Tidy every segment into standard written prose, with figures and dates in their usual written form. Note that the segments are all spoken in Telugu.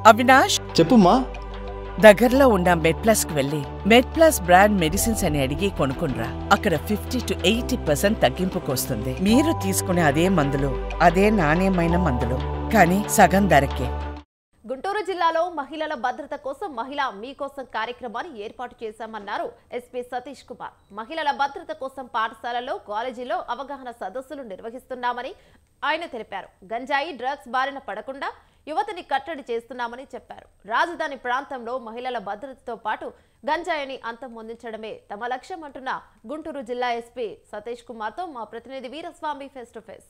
అవినాష్ చెప్పుమా. దగ్గరలో ఉన్న మెడ్ప్లస్కి వెళ్ళి మెడ్ప్లస్ బ్రాండ్ మెడిసిన్స్ అని అడిగి కొనుక్కునరా. అక్కడ 50 to 80% తగ్గింపుకు వస్తుంది. మీరు తీసుకునే అదే మందులు, అదే నాణ్యమైన మందులు, కానీ సగం ధరకే. గుంటూరు జిల్లాలో మహిళల భద్రత కోసం మహిళా మీకోసం కార్యక్రమాన్ని ఏర్పాటు చేశామన్నారు ఎస్పీ సతీష్ కుమార్. మహిళల భద్రత కోసం పాఠశాలల్లో, కాలేజీలో అవగాహన సదస్సులు నిర్వహిస్తున్నామని ఆయన తెలిపారు. గంజాయి, డ్రగ్స్ బారిన పడకుండా యువతని కట్టడి చేస్తున్నామని చెప్పారు. రాజధాని ప్రాంతంలో మహిళల భద్రతతో పాటు గంజాయిని అంతమొందించడమే తమ లక్ష్యం అంటున్న గుంటూరు జిల్లా ఎస్పీ సతీష్ కుమార్తో మా ప్రతినిధి వీరస్వామి ఫేస్ టు ఫేస్.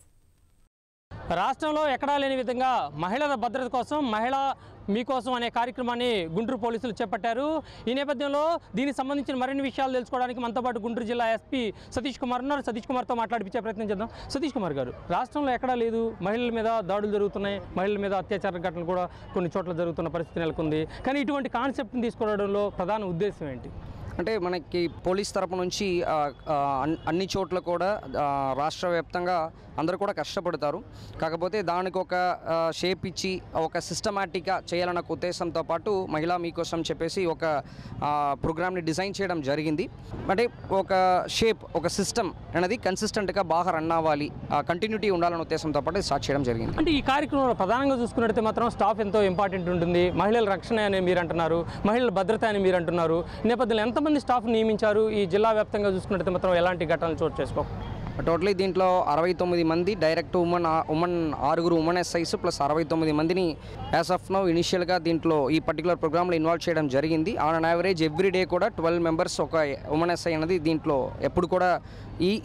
రాష్ట్రంలో ఎక్కడా లేని విధంగా మహిళల భద్రత కోసం మహిళా మీకోసం అనే కార్యక్రమాన్ని గుంటూరు పోలీసులు చేపట్టారు. ఈ నేపథ్యంలో దీనికి సంబంధించిన మరిన్ని విషయాలు తెలుసుకోవడానికి మనతో పాటు గుంటూరు జిల్లా ఎస్పీ సతీష్ కుమార్ ఉన్నారు. సతీష్ కుమార్తో మాట్లాడిపించే ప్రయత్నం చేద్దాం. సతీష్ కుమార్ గారు, రాష్ట్రంలో ఎక్కడా లేదు, మహిళల మీద దాడులు జరుగుతున్నాయి, మహిళల మీద అత్యాచార ఘటనలు కూడా కొన్ని చోట్ల జరుగుతున్న పరిస్థితి నెలకొంది. కానీ ఇటువంటి కాన్సెప్ట్ని తీసుకురావడంలో ప్రధాన ఉద్దేశం ఏంటి? అంటే మనకి పోలీస్ తరపు నుంచి అన్ని చోట్ల కూడా రాష్ట్ర వ్యాప్తంగా అందరూ కూడా కష్టపడతారు. కాకపోతే దానికి ఒక షేప్ ఇచ్చి ఒక సిస్టమాటిక్గా చేయాలన్న ఉద్దేశంతో పాటు మహిళా మీకోసం చెప్పేసి ఒక ప్రోగ్రామ్ని డిజైన్ చేయడం జరిగింది. అంటే ఒక షేప్, ఒక సిస్టమ్ అనేది కన్సిస్టెంట్గా బాగా రన్ అవ్వాలి, కంటిన్యూటీ ఉండాలన్న ఉద్దేశంతో పాటు స్టార్ట్ చేయడం జరిగింది. అంటే ఈ కార్యక్రమంలో ప్రధానంగా చూసుకున్నట్లయితే మాత్రం స్టాఫ్ ఎంతో ఇంపార్టెంట్ ఉంటుంది. మహిళల రక్షణ అని మీరు అంటున్నారు, మహిళల భద్రత అని మీరు అంటున్నారు. ఈ నేపథ్యంలో ఎంతమంది స్టాఫ్ నియమించారు? ఈ జిల్లా వ్యాప్తంగా చూసుకున్నట్లయితే మాత్రం ఎలాంటి ఘటనలు చోటు చేసుకో? టోటలీ దీంట్లో 69 మంది direct women 6 women SIs plus 69 మందిని యాజ్ ఆఫ్ నౌ ఇనిషియల్గా దీంట్లో ఈ పర్టికులర్ ప్రోగ్రామ్లో ఇన్వాల్వ్ చేయడం జరిగింది. On an average every day కూడా 12 మెంబర్స్ ఒక ఉమెన్ ఎస్ఐ అనేది దీంట్లో ఎప్పుడు కూడా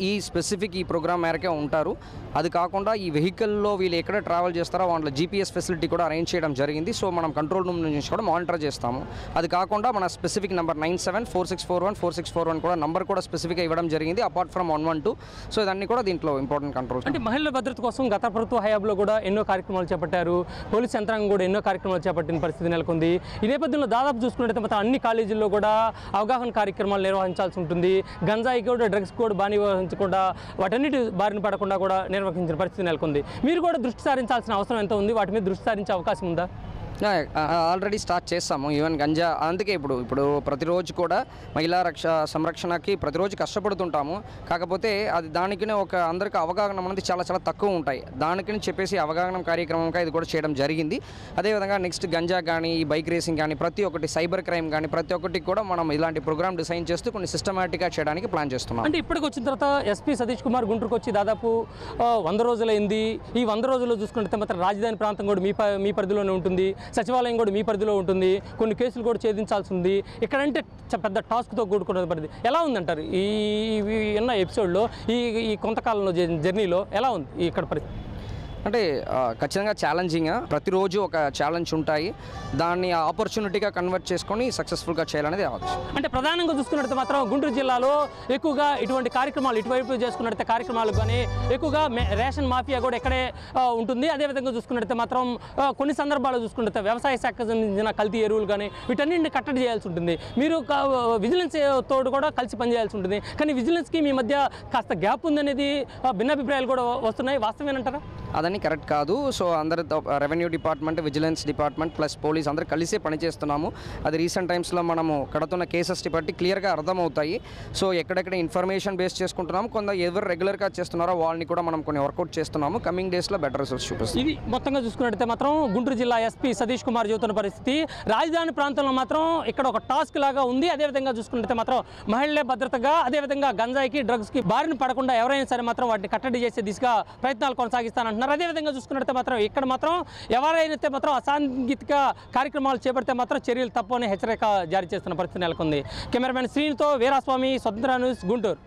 ఈ స్పెసిఫిక్ ఈ ప్రోగ్రామ్ మేరకే ఉంటారు. అది కాకుండా ఈ వెహికల్లో వీళ్ళు ఎక్కడ ట్రావెల్ చేస్తారో వాళ్ళ జీపీఎస్ ఫెసిలిటీ కూడా అరేంజ్ చేయడం జరిగింది. సో మనం కంట్రోల్ రూమ్ నుంచి కూడా మానిటర్ చేస్తాము. అది కాకుండా మన స్పెసిఫిక్ నెంబర్ 9746414641 కూడా నంబర్ కూడా స్పెసిఫిక్గా ఇవ్వడం జరిగింది, అపార్ట్ ఫ్రమ్ 112. సో ఇదన్నీ కూడా దీంట్లో ఇంపార్టెంట్ కంట్రోల్. అంటే మహిళల భద్రత కోసం గత ప్రభుత్వ హయాంలో కూడా ఎన్నో కార్యక్రమాలు చేపట్టారు. పోలీస్ యంత్రాంగం కూడా ఎన్నో కార్యక్రమాలు చేపట్టిన పరిస్థితి నెలకొంది. ఈ నేపథ్యంలో దాదాపు చూసుకున్నట్లయితే మొత్తం అన్ని కాలేజీల్లో కూడా అవగాహన కార్యక్రమాలు నిర్వహించాల్సి ఉంటుంది. గంజాయికి కూడా, డ్రగ్స్ కూడా బాగా నిర్వహించకుండా, వాటన్నిటి బారిన పడకుండా కూడా నిర్వహించిన పరిస్థితి నెలకొంది. మీరు కూడా దృష్టి సారించాల్సిన అవసరం ఎంత ఉంది? వాటి మీద దృష్టి సారించే అవకాశం ఉందా? ఆల్రెడీ స్టార్ట్ చేస్తాము. ఈవెన్ గంజా అందుకే ఇప్పుడు ప్రతిరోజు కూడా మహిళా సంరక్షణకి ప్రతిరోజు కష్టపడుతుంటాము. కాకపోతే అది దానికినే ఒక అందరికీ అవగాహన అనేది చాలా చాలా తక్కువ ఉంటాయి. దానికని చెప్పేసి అవగాహన కార్యక్రమంగా ఇది కూడా చేయడం జరిగింది. అదేవిధంగా నెక్స్ట్ గంజా కానీ, ఈ బైక్ రేసింగ్ కానీ, ప్రతి ఒక్కటి సైబర్ క్రైమ్ కానీ ప్రతి ఒక్కటి కూడా మనం ఇలాంటి ప్రోగ్రామ్ డిజైన్ చేస్తూ కొన్ని సిస్టమాటిక్గా చేయడానికి ప్లాన్ చేస్తున్నాం. అంటే ఇప్పటికి వచ్చిన తర్వాత ఎస్పీ సతీష్ కుమార్ గుంటూరుకు వచ్చి దాదాపు 100 రోజులైంది. ఈ 100 రోజుల్లో చూసుకుంటే మాత్రం రాజధాని ప్రాంతం కూడా మీ పరిధిలోనే ఉంటుంది, సచివాలయం కూడా మీ పరిధిలో ఉంటుంది, కొన్ని కేసులు కూడా ఛేదించాల్సి ఉంది. ఇక్కడంటే పెద్ద టాస్క్తో కూడుకున్న పరిధి ఎలా ఉందంటారు? ఈ ఉన్న ఎపిసోడ్లో ఈ కొంతకాలంలో జర్నీలో ఎలా ఉంది ఇక్కడ పరిస్థితి? అంటే ఖచ్చితంగా ఛాలెంజింగ్, ప్రతిరోజు ఒక ఛాలెంజ్ ఉంటాయి. దాన్ని ఆపర్చునిటీగా కన్వర్ట్ చేసుకొని సక్సెస్ఫుల్గా చేయాలనేది ఆలోచన. అంటే ప్రధానంగా చూసుకున్నట్టు మాత్రం గుంటూరు జిల్లాలో ఎక్కువగా ఇటువంటి కార్యక్రమాలు, ఇటువైపు చేసుకున్నట్టు కార్యక్రమాలు కానీ ఎక్కువగా రేషన్ మాఫియా కూడా ఇక్కడే ఉంటుంది. అదేవిధంగా చూసుకున్నట్టు మాత్రం కొన్ని సందర్భాల్లో చూసుకుంటే వ్యవసాయ శాఖకు సంబంధించిన కల్తీ ఎరువులు కానీ వీటన్నింటిని కట్టడి చేయాల్సి ఉంటుంది. మీరు విజిలెన్స్ తోడు కూడా కలిసి పనిచేయాల్సి ఉంటుంది. కానీ విజిలెన్స్కి మీ మధ్య కాస్త గ్యాప్ ఉందనేది భిన్నాభిప్రాయాలు కూడా వస్తున్నాయి. వాస్తవేనంటారా? అదని కరెక్ట్ కాదు. సో అందరు revenue department, vigilance department plus police అందరూ కలిసే పనిచేస్తున్నాము. అది రీసెంట్ టైమ్స్లో మనము కడుతున్న కేసెస్ని బట్టి క్లియర్గా అర్థమవుతాయి. సో ఎక్కడెక్కడ ఇన్ఫర్మేషన్ బేస్ చేసుకుంటున్నాము, ఎవరు రెగ్యులర్గా చేస్తున్నారో వాళ్ళని కూడా మనం కొన్ని వర్కౌట్ చేస్తున్నాము. కమింగ్ డేస్లో బెటర్ రిజల్ట్స్ చూపిస్తాం. ఇది మొత్తంగా చూసుకున్నట్టయితే మాత్రం గుంటూరు జిల్లా ఎస్పీ సతీష్ కుమార్ చెబుతున్న పరిస్థితి. రాజధాని ప్రాంతంలో మాత్రం ఇక్కడ ఒక టాస్క్ లాగా ఉంది. అదేవిధంగా చూసుకున్నట్టయితే మాత్రం మహిళలే భద్రతగా, అదేవిధంగా గంజాయికి, డ్రగ్స్కి బారిన పడకుండా ఎవరైనా సరే మాత్రం వాటిని కట్టడి చేసే దిశగా ప్రయత్నాలు కొనసాగిస్తానంటున్నారు. అదేవిధంగా చూసుకున్నట్టే మాత్రం ఇక్కడ మాత్రం ఎవరైతే మాత్రం అసాంఘిక కార్యక్రమాలు చేపడితే మాత్రం చర్యలు తప్పని హెచ్చరిక జారీ చేస్తున్న పరిస్థితి నెలకొంది. కెమెరామెన్ శ్రీనితో వీరాస్వామి, స్వతంత్ర న్యూస్, గుంటూరు.